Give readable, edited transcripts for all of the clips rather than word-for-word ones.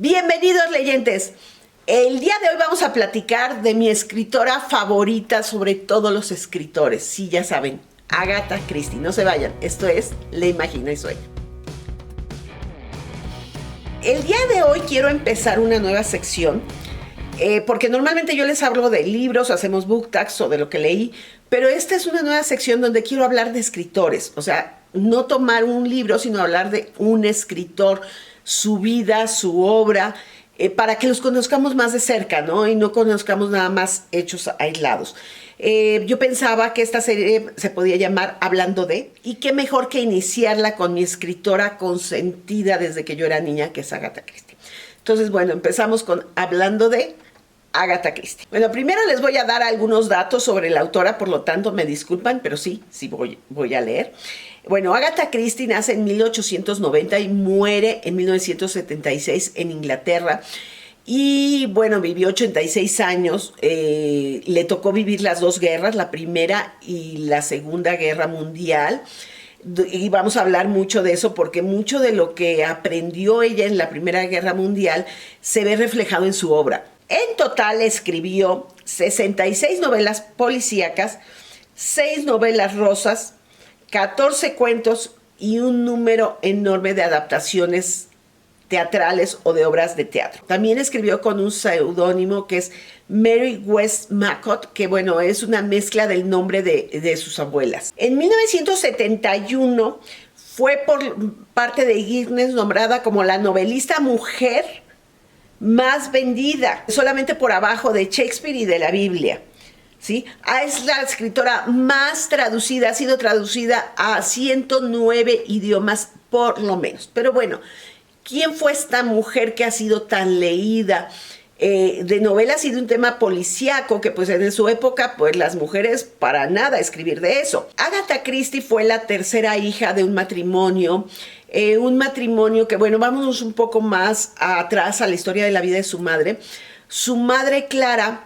Bienvenidos, leyentes. El día de hoy vamos a platicar de mi escritora favorita sobre todos los escritores. Sí, ya saben, Agatha Christie. No se vayan, esto es Le Imagino y Sueño. El día de hoy quiero empezar una nueva sección, porque normalmente yo les hablo de libros, hacemos book tags o de lo que leí, pero esta es una nueva sección donde quiero hablar de escritores. O sea, no tomar un libro, sino hablar de un escritor, su vida, su obra, para que los conozcamos más de cerca, ¿no? Y no conozcamos nada más hechos aislados. Yo pensaba que esta serie se podía llamar Hablando de, y qué mejor que iniciarla con mi escritora consentida desde que yo era niña, que es Agatha Christie. Entonces, bueno, empezamos con Hablando de Agatha Christie. Bueno, primero les voy a dar algunos datos sobre la autora, por lo tanto me disculpan, pero sí voy a leer. Bueno, Agatha Christie nace en 1890 y muere en 1976 en Inglaterra. Y bueno, vivió 86 años, le tocó vivir las dos guerras, la primera y la segunda guerra mundial. Y vamos a hablar mucho de eso porque mucho de lo que aprendió ella en la Primera Guerra Mundial se ve reflejado en su obra. En total escribió 66 novelas policíacas, 6 novelas rosas, 14 cuentos y un número enorme de adaptaciones teatrales o de obras de teatro. También escribió con un seudónimo que es Mary Westmacott, que bueno, es una mezcla del nombre de sus abuelas. En 1971 fue por parte de Guinness nombrada como la novelista mujer más vendida, solamente por abajo de Shakespeare y de la Biblia. ¿Sí? Es la escritora más traducida, ha sido traducida a 109 idiomas por lo menos. Pero bueno, ¿quién fue esta mujer que ha sido tan leída de novelas y de un tema policíaco que pues en su época pues las mujeres para nada escribir de eso? Agatha Christie fue la tercera hija de un matrimonio que bueno, vámonos un poco más atrás a la historia de la vida de su madre. Su madre Clara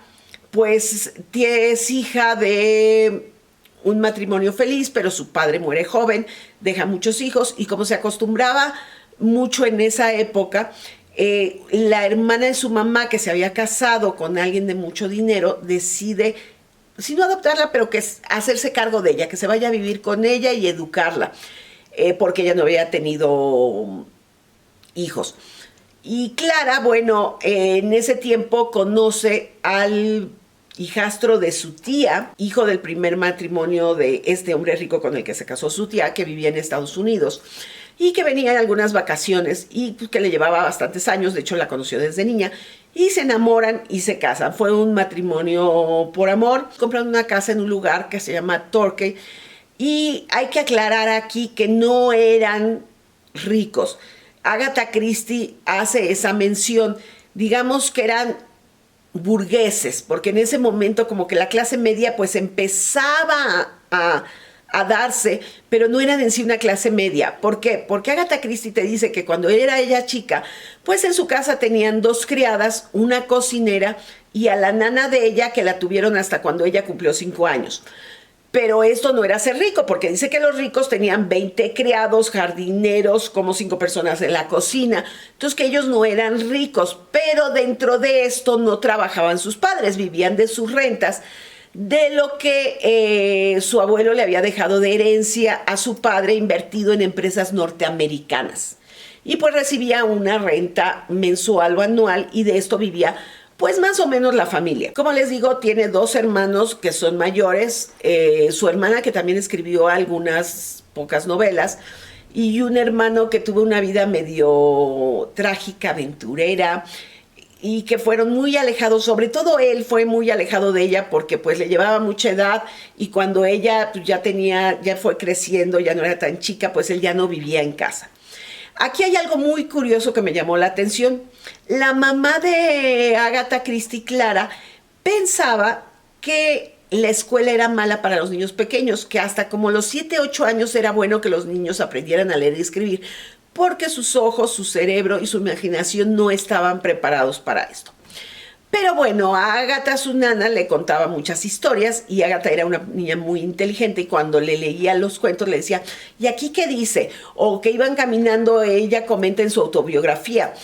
pues es hija de un matrimonio feliz, pero su padre muere joven, deja muchos hijos y como se acostumbraba mucho en esa época, la hermana de su mamá que se había casado con alguien de mucho dinero decide, si no adoptarla, pero que hacerse cargo de ella, que se vaya a vivir con ella y educarla, porque ella no había tenido hijos. Y Clara, bueno, en ese tiempo conoce al hijastro de su tía, hijo del primer matrimonio de este hombre rico con el que se casó su tía, que vivía en Estados Unidos y que venía en algunas vacaciones y pues, que le llevaba bastantes años, de hecho la conoció desde niña, y se enamoran y se casan. Fue un matrimonio por amor. Compran una casa en un lugar que se llama Torquay y hay que aclarar aquí que no eran ricos. Agatha Christie hace esa mención, digamos que eran burgueses, porque en ese momento como que la clase media pues empezaba a darse, pero no eran en sí una clase media. ¿Por qué? Porque Agatha Christie te dice que cuando era ella chica, pues en su casa tenían 2 criadas, una cocinera y a la nana de ella que la tuvieron hasta cuando ella cumplió 5 años. Pero esto no era ser rico, porque dice que los ricos tenían 20 criados, jardineros, como 5 personas en la cocina. Entonces que ellos no eran ricos, pero dentro de esto no trabajaban sus padres, vivían de sus rentas, de lo que su abuelo le había dejado de herencia a su padre invertido en empresas norteamericanas. Y pues recibía una renta mensual o anual y de esto vivía pues más o menos la familia. Como les digo, tiene 2 hermanos que son mayores, su hermana que también escribió algunas pocas novelas y un hermano que tuvo una vida medio trágica, aventurera y que fueron muy alejados, sobre todo él fue muy alejado de ella porque pues le llevaba mucha edad y cuando ella pues, ya fue creciendo, ya no era tan chica, pues él ya no vivía en casa. Aquí hay algo muy curioso que me llamó la atención. La mamá de Agatha Christie, Clara, pensaba que la escuela era mala para los niños pequeños, que hasta como los 7, 8 años era bueno que los niños aprendieran a leer y escribir, porque sus ojos, su cerebro y su imaginación no estaban preparados para esto. Pero bueno, a Agatha, su nana, le contaba muchas historias y Agatha era una niña muy inteligente y cuando le leía los cuentos le decía, ¿y aquí qué dice? O que iban caminando, ella comenta en su autobiografía,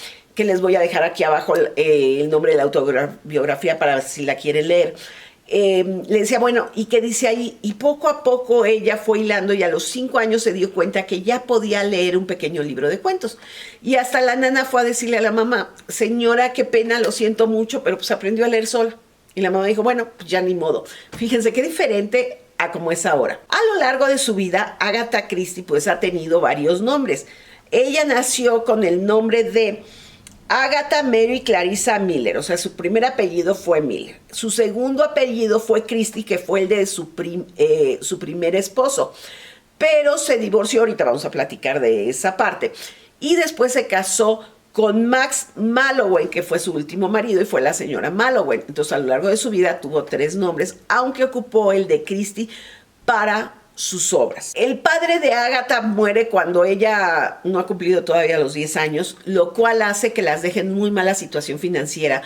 que les voy a dejar aquí abajo el nombre de la autobiografía para si la quieren leer. Le decía, bueno, ¿y qué dice ahí? Y poco a poco ella fue hilando y a los 5 años se dio cuenta que ya podía leer un pequeño libro de cuentos. Y hasta la nana fue a decirle a la mamá, señora, qué pena, lo siento mucho, pero pues aprendió a leer sola. Y la mamá dijo, bueno, pues ya ni modo. Fíjense qué diferente a como es ahora. A lo largo de su vida, Agatha Christie pues ha tenido varios nombres. Ella nació con el nombre de Agatha Mary Clarissa Miller, o sea, su primer apellido fue Miller. Su segundo apellido fue Christie, que fue el de su primer esposo. Pero se divorció, ahorita vamos a platicar de esa parte. Y después se casó con Max Mallowan, que fue su último marido y fue la señora Mallowan. Entonces, a lo largo de su vida tuvo 3 nombres, aunque ocupó el de Christie para sus obras. El padre de Agatha muere cuando ella no ha cumplido todavía los 10 años, lo cual hace que las deje en muy mala situación financiera.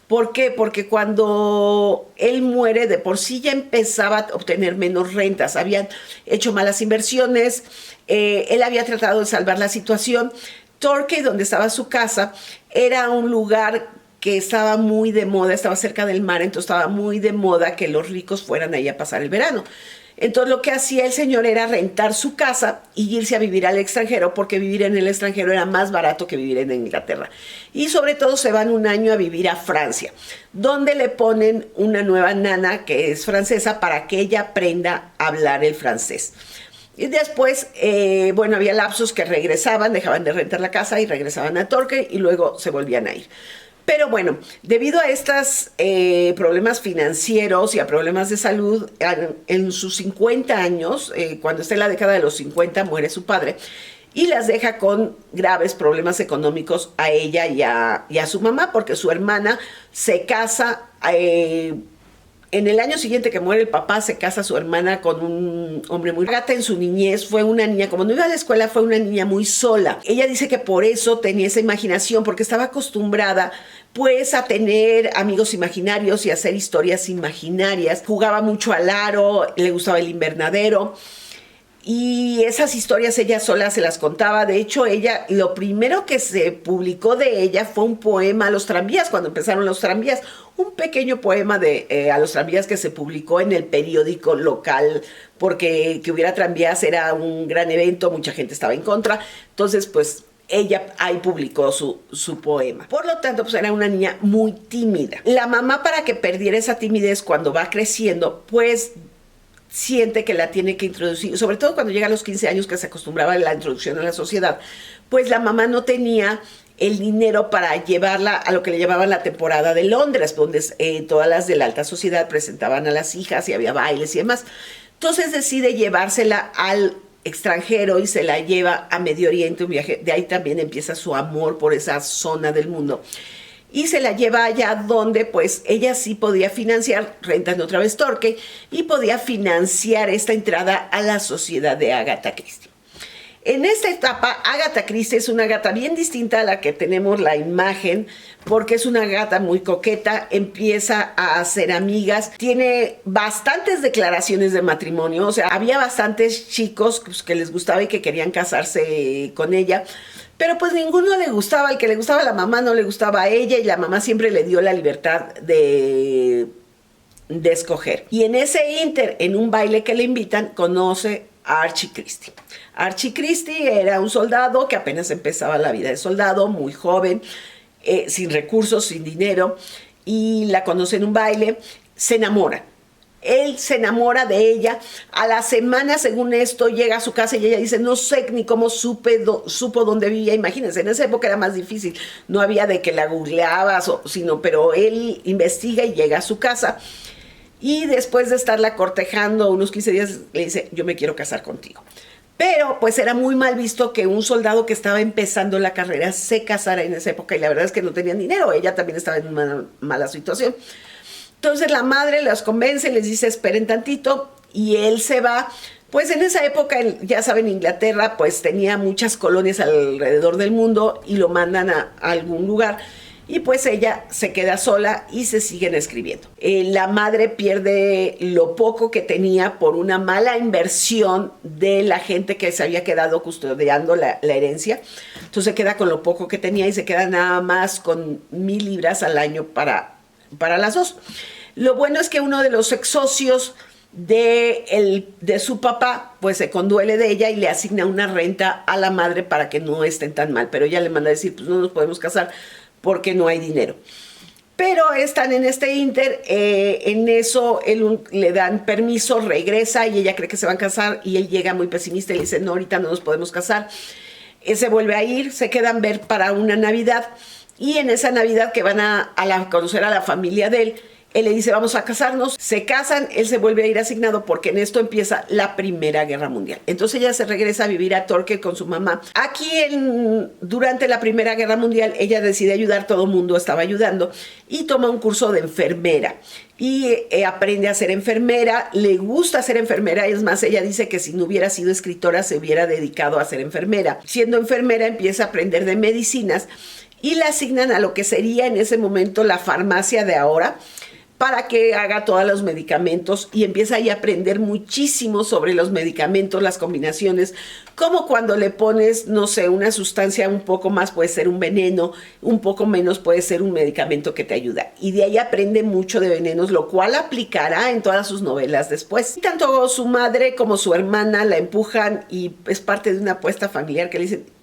¿Por qué? Porque cuando él muere, de por sí ya empezaba a obtener menos rentas, habían hecho malas inversiones, él había tratado de salvar la situación. Torquay, donde estaba su casa, era un lugar que estaba muy de moda, estaba cerca del mar, entonces estaba muy de moda que los ricos fueran ahí a pasar el verano. Entonces lo que hacía el señor era rentar su casa y irse a vivir al extranjero, porque vivir en el extranjero era más barato que vivir en Inglaterra. Y sobre todo se van un año a vivir a Francia, donde le ponen una nueva nana que es francesa para que ella aprenda a hablar el francés. Y después, bueno, había lapsos que regresaban, dejaban de rentar la casa y regresaban a Torquay y luego se volvían a ir. Pero bueno, debido a estos problemas financieros y a problemas de salud, en sus 50 años, cuando está en la década de los 50, muere su padre y las deja con graves problemas económicos a ella y a su mamá, porque su hermana se casa. En el año siguiente que muere el papá, se casa su hermana con un hombre muy... Agatha en su niñez fue una niña, como no iba a la escuela, fue una niña muy sola. Ella dice que por eso tenía esa imaginación, porque estaba acostumbrada pues a tener amigos imaginarios y a hacer historias imaginarias. Jugaba mucho al aro, le gustaba el invernadero. Y esas historias ella sola se las contaba. De hecho, ella, lo primero que se publicó de ella fue un poema a los tranvías, cuando empezaron los tranvías. Un pequeño poema a los tranvías que se publicó en el periódico local, porque que hubiera tranvías era un gran evento, mucha gente estaba en contra. Entonces, pues, ella ahí publicó su poema. Por lo tanto, pues era una niña muy tímida. La mamá, para que perdiera esa timidez cuando va creciendo, pues siente que la tiene que introducir, sobre todo cuando llega a los 15 años, que se acostumbraba a la introducción a la sociedad, pues la mamá no tenía el dinero para llevarla a lo que le llamaban la temporada de Londres, donde todas las de la alta sociedad presentaban a las hijas y había bailes y demás. Entonces decide llevársela al extranjero y se la lleva a Medio Oriente, un viaje. De ahí también empieza su amor por esa zona del mundo. Y se la lleva allá donde pues ella sí podía financiar, rentando otra vez Torquay, y podía financiar esta entrada a la sociedad de Agatha Christie. En esta etapa, Agatha Christie es una gata bien distinta a la que tenemos la imagen, porque es una gata muy coqueta, empieza a hacer amigas, tiene bastantes declaraciones de matrimonio, o sea, había bastantes chicos pues, que les gustaba y que querían casarse con ella, pero pues ninguno le gustaba. El que le gustaba a la mamá no le gustaba a ella, y la mamá siempre le dio la libertad de escoger. Y en ese inter, en un baile que le invitan, conoce a Archie Christie. Archie Christie era un soldado que apenas empezaba la vida de soldado, muy joven, sin recursos, sin dinero, y la conoce en un baile, se enamora. Él se enamora de ella. A la semana, según esto, llega a su casa y ella dice, no sé ni cómo supo dónde vivía. Imagínense, en esa época era más difícil. No había de que la googleabas, pero él investiga y llega a su casa. Y después de estarla cortejando unos 15 días, le dice, yo me quiero casar contigo. Pero pues era muy mal visto que un soldado que estaba empezando la carrera se casara en esa época, y la verdad es que no tenían dinero. Ella también estaba en una mala situación. Entonces la madre los convence, les dice esperen tantito, y él se va. Pues en esa época, ya saben, Inglaterra pues tenía muchas colonias alrededor del mundo y lo mandan a algún lugar. y pues ella se queda sola y se siguen escribiendo. La madre pierde lo poco que tenía por una mala inversión de la gente que se había quedado custodiando la herencia. Entonces se queda con lo poco que tenía y se queda nada más con 1,000 libras al año para las dos. Lo bueno es que uno de los ex socios de su papá pues se conduele de ella y le asigna una renta a la madre para que no estén tan mal, pero ella le manda a decir pues no nos podemos casar porque no hay dinero. Pero están en este inter, en eso él le dan permiso, regresa y ella cree que se van a casar y él llega muy pesimista y le dice no, ahorita no nos podemos casar. Él se vuelve a ir, se quedan ver para una Navidad y en esa Navidad que van a conocer a la familia de él le dice vamos a casarnos, se casan, él se vuelve a ir asignado porque en esto empieza la Primera Guerra Mundial. Entonces ella se regresa a vivir a Torquay con su mamá. Aquí durante la Primera Guerra Mundial ella decide ayudar, todo el mundo estaba ayudando y toma un curso de enfermera y aprende a ser enfermera, le gusta ser enfermera, es más, ella dice que si no hubiera sido escritora se hubiera dedicado a ser enfermera. Siendo enfermera empieza a aprender de medicinas y la asignan a lo que sería en ese momento la farmacia de ahora, para que haga todos los medicamentos y empieza ahí a aprender muchísimo sobre los medicamentos, las combinaciones, como cuando le pones, no sé, una sustancia un poco más puede ser un veneno, un poco menos puede ser un medicamento que te ayuda. Y de ahí aprende mucho de venenos, lo cual aplicará en todas sus novelas después. Tanto su madre como su hermana la empujan y es parte de una apuesta familiar que le dicen,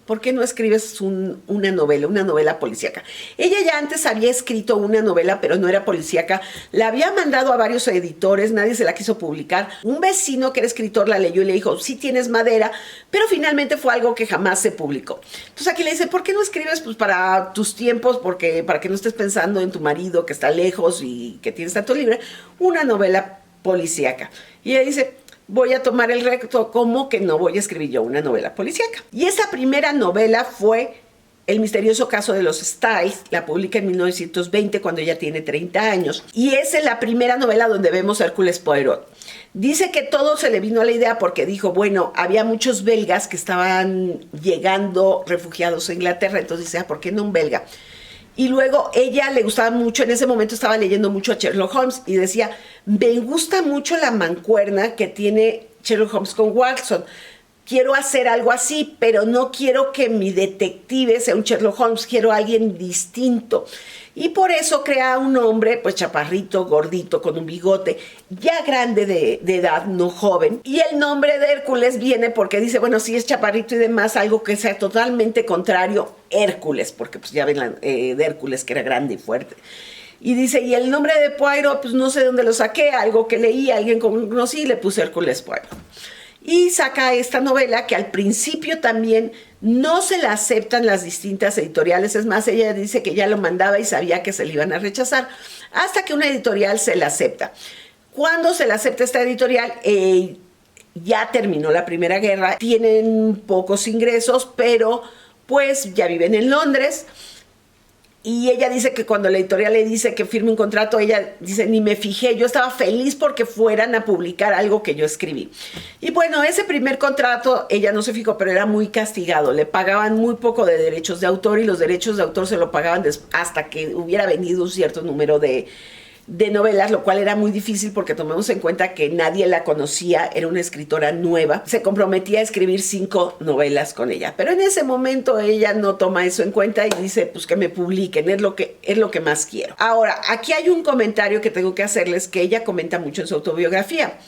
¿por qué no escribes una novela policíaca? Ella ya antes había escrito una novela, pero no era policíaca. La había mandado a varios editores, nadie se la quiso publicar. Un vecino que era escritor la leyó y le dijo, sí tienes madera, pero finalmente fue algo que jamás se publicó. Entonces aquí le dice, ¿por qué no escribes pues para tus tiempos? Para que no estés pensando en tu marido que está lejos y que tienes tanto libre, una novela policíaca. Y ella dice, voy a tomar el reto, como que no voy a escribir yo una novela policíaca. Y esa primera novela fue El misterioso caso de los Styles, la publica en 1920 cuando ella tiene 30 años. Y esa es la primera novela donde vemos a Hércules Poirot. Dice que todo se le vino a la idea porque dijo, bueno, había muchos belgas que estaban llegando refugiados a Inglaterra, entonces dice, ¿por qué no un belga? Y luego ella le gustaba mucho, en ese momento estaba leyendo mucho a Sherlock Holmes y decía, me gusta mucho la mancuerna que tiene Sherlock Holmes con Watson. Quiero hacer algo así, pero no quiero que mi detective sea un Sherlock Holmes, quiero a alguien distinto. Y por eso crea un hombre, pues chaparrito, gordito, con un bigote, ya grande de edad, no joven. Y el nombre de Hércules viene porque dice, bueno, si es chaparrito y demás, algo que sea totalmente contrario, Hércules, porque pues ya ven de Hércules que era grande y fuerte. Y dice, y el nombre de Poirot, pues no sé dónde lo saqué, algo que leí, alguien conocí y le puse Hércules Poirot. Y saca esta novela que al principio también no se la aceptan las distintas editoriales. Es más, ella dice que ya lo mandaba y sabía que se le iban a rechazar, hasta que una editorial se la acepta. Cuando se la acepta esta editorial, ya terminó la Primera Guerra, tienen pocos ingresos, pero pues ya viven en Londres. Y ella dice que cuando la editorial le dice que firme un contrato, ella dice, ni me fijé, yo estaba feliz porque fueran a publicar algo que yo escribí. Y bueno, ese primer contrato, ella no se fijó, pero era muy castigado. Le pagaban muy poco de derechos de autor y los derechos de autor se lo pagaban hasta que hubiera vendido un cierto número de novelas, lo cual era muy difícil porque tomemos en cuenta que nadie la conocía, era una escritora nueva, se comprometía a escribir 5 novelas con ella, pero en ese momento ella no toma eso en cuenta y dice, pues que me publiquen, es lo que más quiero. Ahora, aquí hay un comentario que tengo que hacerles que ella comenta mucho en su autobiografía.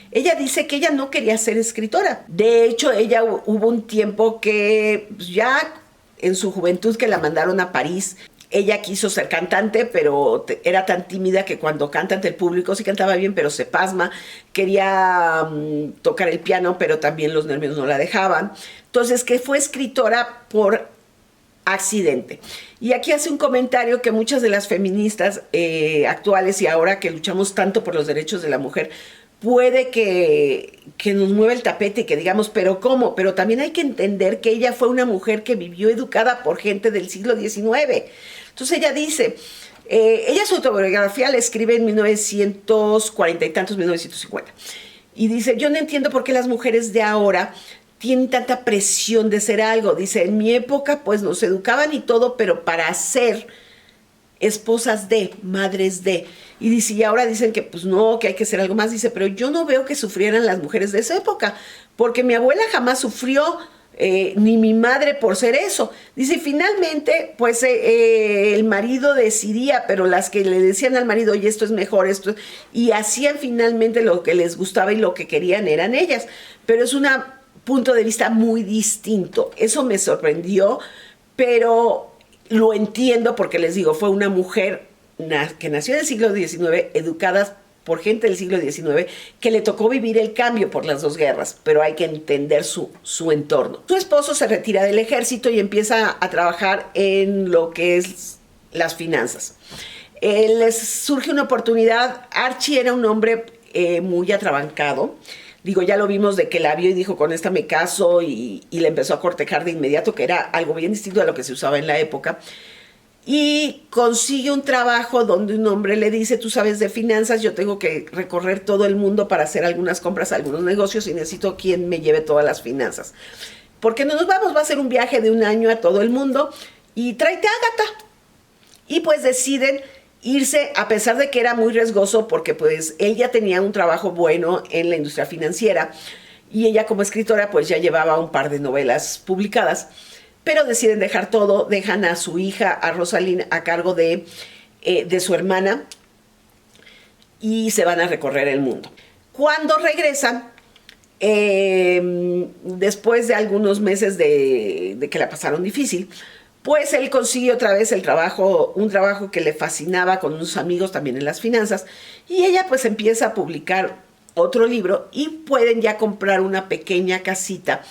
Ella dice que ella no quería ser escritora. De hecho, ella hubo un tiempo que ya en su juventud que la mandaron a París. Ella quiso ser cantante, pero era tan tímida que cuando canta ante el público sí cantaba bien, pero se pasma. Quería tocar el piano, pero también los nervios no la dejaban. Entonces, que fue escritora por accidente. Y aquí hace un comentario que muchas de las feministas actuales y ahora que luchamos tanto por los derechos de la mujer, puede que nos mueva el tapete y que digamos, ¿pero cómo? Pero también hay que entender que ella fue una mujer que vivió educada por gente del siglo XIX. Entonces ella dice, ella su autobiografía la escribe en 1940 y tantos, 1950. Y dice, yo no entiendo por qué las mujeres de ahora tienen tanta presión de ser algo. Dice, en mi época pues nos educaban y todo, pero para hacer esposas de, madres de. Y dice, y ahora dicen que pues no, que hay que hacer algo más. Dice, pero yo no veo que sufrieran las mujeres de esa época, porque mi abuela jamás sufrió, ni mi madre por ser eso. Dice, y finalmente, pues el marido decidía, pero las que le decían al marido, oye, esto es mejor, y hacían finalmente lo que les gustaba y lo que querían eran ellas. Pero es un punto de vista muy distinto. Eso me sorprendió, pero lo entiendo porque les digo, fue una mujer que nació en el siglo XIX, educada por gente del siglo XIX, que le tocó vivir el cambio por las dos guerras, pero hay que entender su entorno. Su esposo se retira del ejército y empieza a trabajar en lo que es las finanzas. Les surge una oportunidad. Archie era un hombre muy atrabancado. Digo, ya lo vimos de que la vio y dijo, con esta me caso, y le empezó a cortejar de inmediato, que era algo bien distinto a lo que se usaba en la época. Y consigue un trabajo donde un hombre le dice, tú sabes de finanzas, yo tengo que recorrer todo el mundo para hacer algunas compras, algunos negocios, y necesito quien me lleve todas las finanzas. ¿Por qué no nos vamos? Va a ser un viaje de un año a todo el mundo y tráete a Agatha. Y pues deciden irse, a pesar de que era muy riesgoso, porque pues él ya tenía un trabajo bueno en la industria financiera y ella como escritora pues ya llevaba un par de novelas publicadas, pero deciden dejar todo, dejan a su hija, a Rosalind, a cargo de su hermana, y se van a recorrer el mundo. Cuando regresan, después de algunos meses de que la pasaron difícil, pues él consigue otra vez un trabajo que le fascinaba con unos amigos también en las finanzas, y ella pues empieza a publicar otro libro y pueden ya comprar una pequeña casita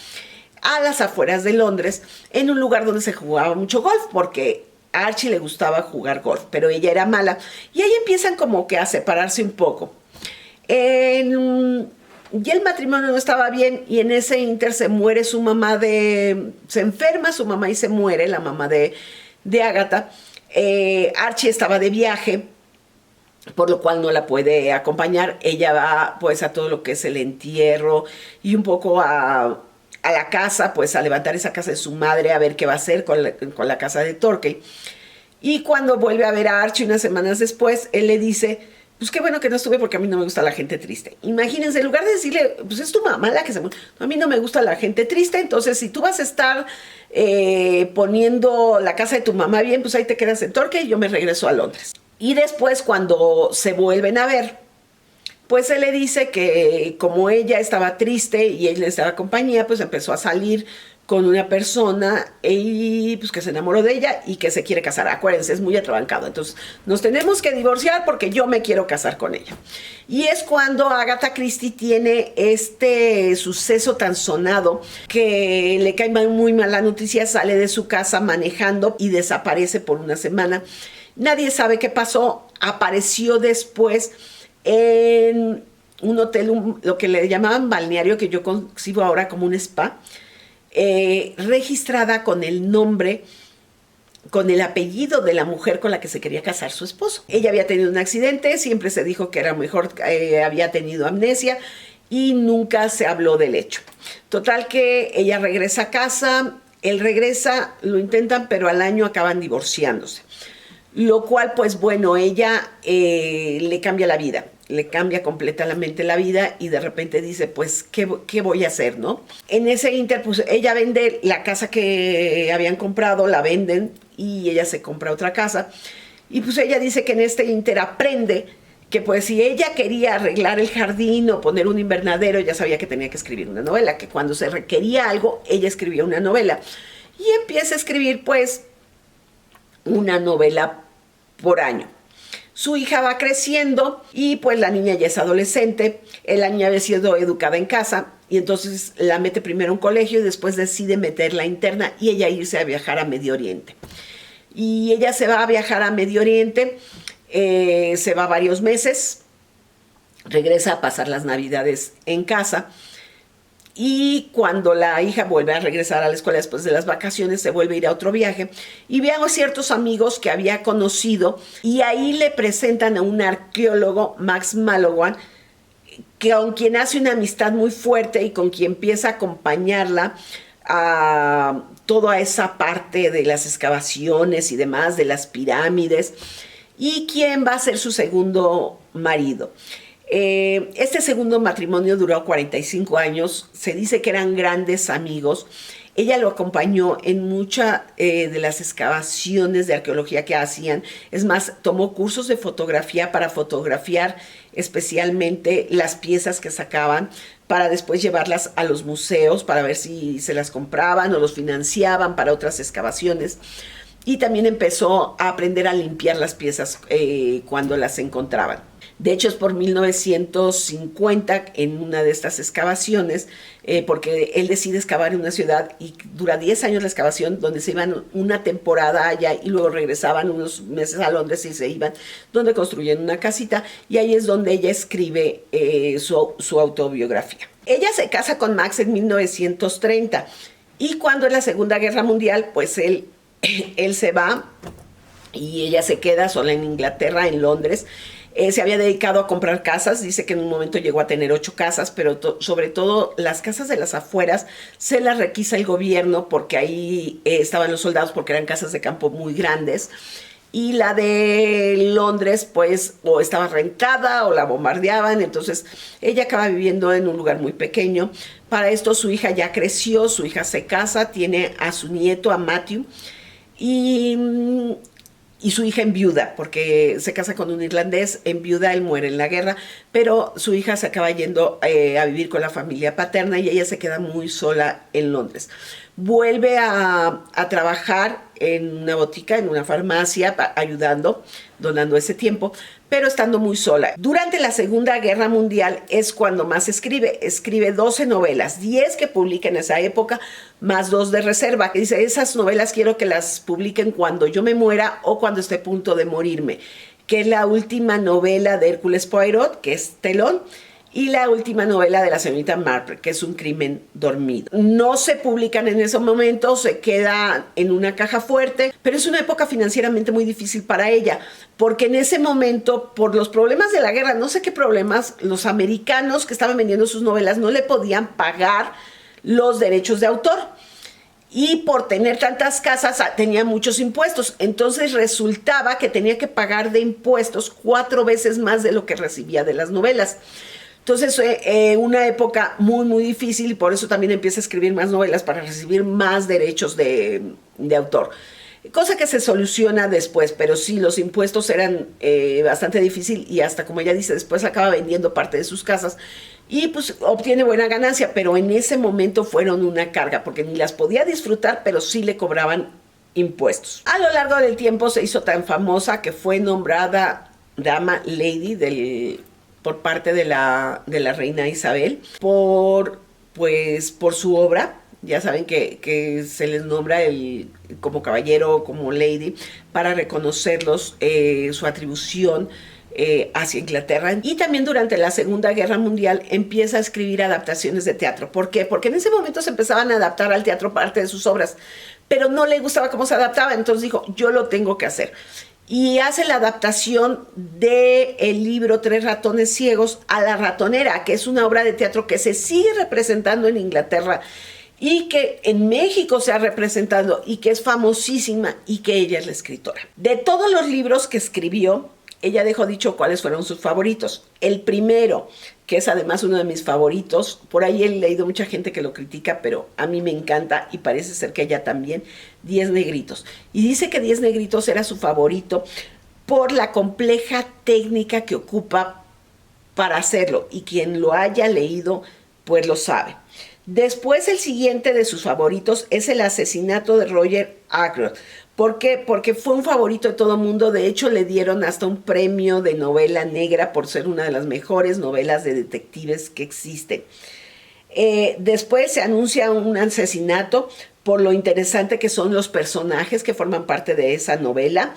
a las afueras de Londres, en un lugar donde se jugaba mucho golf, porque a Archie le gustaba jugar golf, pero ella era mala, y ahí empiezan como que a separarse un poco. Y el matrimonio no estaba bien, y en ese inter se muere su mamá se enferma su mamá y se muere la mamá de Agatha. Archie estaba de viaje, por lo cual no la puede acompañar. Ella va pues a todo lo que es el entierro y un poco a la casa, pues a levantar esa casa de su madre, a ver qué va a hacer con la casa de Torquay. Y cuando vuelve a ver a Archie unas semanas después, él le dice, pues qué bueno que no estuve porque a mí no me gusta la gente triste. Imagínense, en lugar de decirle, pues es tu mamá la que se muere, a mí no me gusta la gente triste, entonces si tú vas a estar poniendo la casa de tu mamá bien, pues ahí te quedas en Torquay y yo me regreso a Londres. Y después, cuando se vuelven a ver, pues él le dice que como ella estaba triste y él le daba compañía, pues empezó a salir con una persona y pues que se enamoró de ella y que se quiere casar. Acuérdense, es muy atrabancado. Entonces, nos tenemos que divorciar porque yo me quiero casar con ella. Y es cuando Agatha Christie tiene este suceso tan sonado que le cae muy mala noticia, sale de su casa manejando y desaparece por una semana. Nadie sabe qué pasó. Apareció después en un hotel, lo que le llamaban balneario, que yo concibo ahora como un spa, registrada con el nombre, con el apellido de la mujer con la que se quería casar su esposo. Ella había tenido un accidente, siempre se dijo que era mejor, había tenido amnesia y nunca se habló del hecho. Total que ella regresa a casa, él regresa, lo intentan, pero al año acaban divorciándose. Lo cual, pues bueno, ella le cambia la vida, le cambia completamente la vida y de repente dice, pues, ¿qué voy a hacer, no? En ese inter, pues ella vende la casa que habían comprado, la venden y ella se compra otra casa. Y pues ella dice que en este inter aprende que pues si ella quería arreglar el jardín o poner un invernadero, ya sabía que tenía que escribir una novela, que cuando se requería algo, ella escribía una novela. Y empieza a escribir, pues, una novela por año. Su hija va creciendo y pues la niña ya es adolescente. La niña había sido educada en casa y entonces la mete primero a un colegio y después decide meterla interna y ella irse a viajar a Medio Oriente. Y ella se va a viajar a Medio Oriente, se va varios meses, regresa a pasar las navidades en casa. Y cuando la hija vuelve a regresar a la escuela después de las vacaciones, se vuelve a ir a otro viaje y ve a ciertos amigos que había conocido y ahí le presentan a un arqueólogo, Max Mallowan, con quien hace una amistad muy fuerte y con quien empieza a acompañarla a toda esa parte de las excavaciones y demás, de las pirámides, y quién va a ser su segundo marido. Este segundo matrimonio duró 45 años, se dice que eran grandes amigos. Ella lo acompañó en muchas de las excavaciones de arqueología que hacían. Es más, tomó cursos de fotografía para fotografiar especialmente las piezas que sacaban, para después llevarlas a los museos para ver si se las compraban o los financiaban para otras excavaciones. Y también empezó a aprender a limpiar las piezas cuando las encontraban. De hecho, es por 1950 en una de estas excavaciones, porque él decide excavar en una ciudad y dura 10 años la excavación, donde se iban una temporada allá y luego regresaban unos meses a Londres y se iban, donde construyen una casita, y ahí es donde ella escribe su autobiografía. Ella se casa con Max en 1930 y cuando es la Segunda Guerra Mundial, pues él se va y ella se queda sola en Inglaterra, en Londres. Se había dedicado a comprar casas, dice que en un momento llegó a tener 8 casas, pero sobre todo las casas de las afueras se las requisa el gobierno porque ahí estaban los soldados, porque eran casas de campo muy grandes. Y la de Londres, pues, o estaba rentada o la bombardeaban, entonces ella acaba viviendo en un lugar muy pequeño. Para esto su hija ya creció, su hija se casa, tiene a su nieto, a Matthew, y su hija enviuda, porque se casa con un irlandés, enviuda, él muere en la guerra, pero su hija se acaba yendo a vivir con la familia paterna y ella se queda muy sola en Londres. Vuelve a trabajar en una botica, en una farmacia, ayudando, donando ese tiempo, pero estando muy sola. Durante la Segunda Guerra Mundial es cuando más escribe. Escribe 12 novelas, 10 que publica en esa época, más 2 de reserva. Que dice, esas novelas quiero que las publiquen cuando yo me muera o cuando esté a punto de morirme. Que es la última novela de Hércules Poirot, que es Telón, y la última novela de la señorita Marple, que es Un crimen dormido. No se publican en ese momento, se queda en una caja fuerte, pero es una época financieramente muy difícil para ella, porque en ese momento, por los problemas de la guerra, no sé qué problemas, los americanos que estaban vendiendo sus novelas no le podían pagar los derechos de autor. Y por tener tantas casas tenía muchos impuestos, entonces resultaba que tenía que pagar de impuestos 4 veces más de lo que recibía de las novelas. Entonces, una época muy, muy difícil, y por eso también empieza a escribir más novelas para recibir más derechos de autor. Cosa que se soluciona después, pero sí, los impuestos eran bastante difícil y hasta, como ella dice, después acaba vendiendo parte de sus casas y pues obtiene buena ganancia, pero en ese momento fueron una carga porque ni las podía disfrutar, pero sí le cobraban impuestos. A lo largo del tiempo se hizo tan famosa que fue nombrada Dama Lady por parte de la reina Isabel por su obra. Ya saben que se les nombra como caballero, como lady, para reconocerlos, su atribución hacia Inglaterra. Y también durante la Segunda Guerra Mundial empieza a escribir adaptaciones de teatro. ¿Por qué? Porque en ese momento se empezaban a adaptar al teatro parte de sus obras, pero no le gustaba cómo se adaptaba, entonces dijo, yo lo tengo que hacer. Y hace la adaptación del libro Tres ratones ciegos a La ratonera, que es una obra de teatro que se sigue representando en Inglaterra y que en México se ha representado y que es famosísima y que ella es la escritora. De todos los libros que escribió, ella dejó dicho cuáles fueron sus favoritos. El primero, que es además uno de mis favoritos, por ahí he leído mucha gente que lo critica, pero a mí me encanta y parece ser que ella también, 10 negritos. Y dice que 10 negritos era su favorito por la compleja técnica que ocupa para hacerlo, y quien lo haya leído pues lo sabe. Después, el siguiente de sus favoritos es El asesinato de Roger Ackroyd. ¿Por qué? Porque fue un favorito de todo el mundo. De hecho, le dieron hasta un premio de novela negra por ser una de las mejores novelas de detectives que existen. Después se anuncia un asesinato por lo interesante que son los personajes que forman parte de esa novela.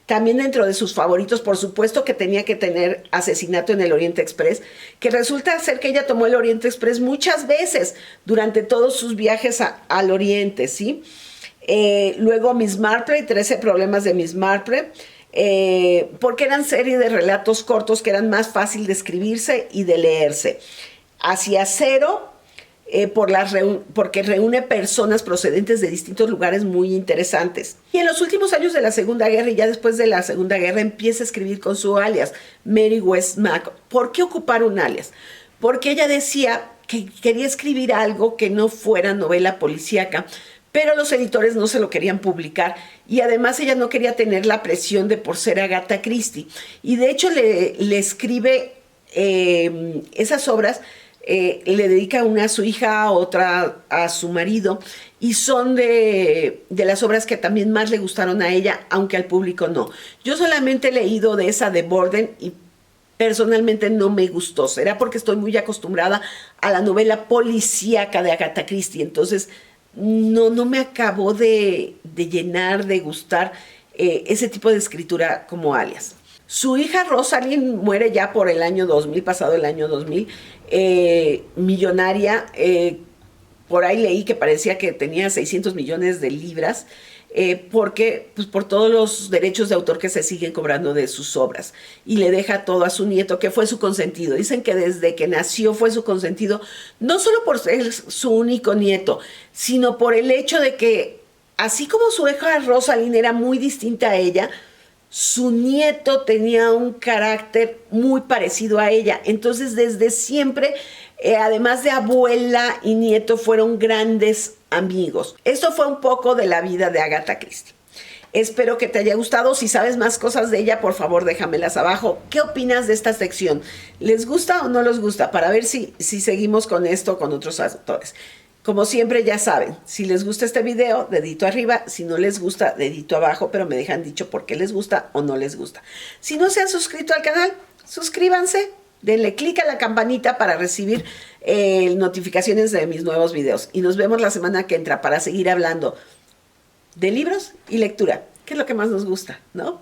También dentro de sus favoritos, por supuesto que tenía que tener Asesinato en el Oriente Express, que resulta ser que ella tomó el Oriente Express muchas veces durante todos sus viajes al Oriente, ¿sí? Luego Miss Marple, 13 problemas de Miss Marple, porque eran serie de relatos cortos que eran más fácil de escribirse y de leerse. Hacia Cero, porque reúne personas procedentes de distintos lugares muy interesantes. Y en los últimos años de la Segunda Guerra y ya después de la Segunda Guerra empieza a escribir con su alias, Mary West Mack. ¿Por qué ocupar un alias? Porque ella decía que quería escribir algo que no fuera novela policíaca, pero los editores no se lo querían publicar y además ella no quería tener la presión de por ser Agatha Christie. Y de hecho le escribe esas obras. Le dedica una a su hija, otra a su marido, y son de las obras que también más le gustaron a ella, aunque al público no. Yo solamente he leído de esa de Borden y personalmente no me gustó. Será porque estoy muy acostumbrada a la novela policíaca de Agatha Christie, entonces no me acabó de llenar, de gustar ese tipo de escritura como alias. Su hija Rosalind muere ya por el año 2000, pasado el año 2000, millonaria. Por ahí leí que parecía que tenía 600 millones de libras, porque pues, por todos los derechos de autor que se siguen cobrando de sus obras. Y le deja todo a su nieto, que fue su consentido. Dicen que desde que nació fue su consentido, no solo por ser su único nieto, sino por el hecho de que, así como su hija Rosalind era muy distinta a ella, su nieto tenía un carácter muy parecido a ella. Entonces, desde siempre, además de abuela y nieto, fueron grandes amigos. Esto fue un poco de la vida de Agatha Christie. Espero que te haya gustado. Si sabes más cosas de ella, por favor, déjamelas abajo. ¿Qué opinas de esta sección? ¿Les gusta o no les gusta? Para ver si seguimos con esto con otros autores. Como siempre, ya saben, si les gusta este video, dedito arriba. Si no les gusta, dedito abajo, pero me dejan dicho por qué les gusta o no les gusta. Si no se han suscrito al canal, suscríbanse, denle clic a la campanita para recibir notificaciones de mis nuevos videos. Y nos vemos la semana que entra para seguir hablando de libros y lectura, que es lo que más nos gusta, ¿no?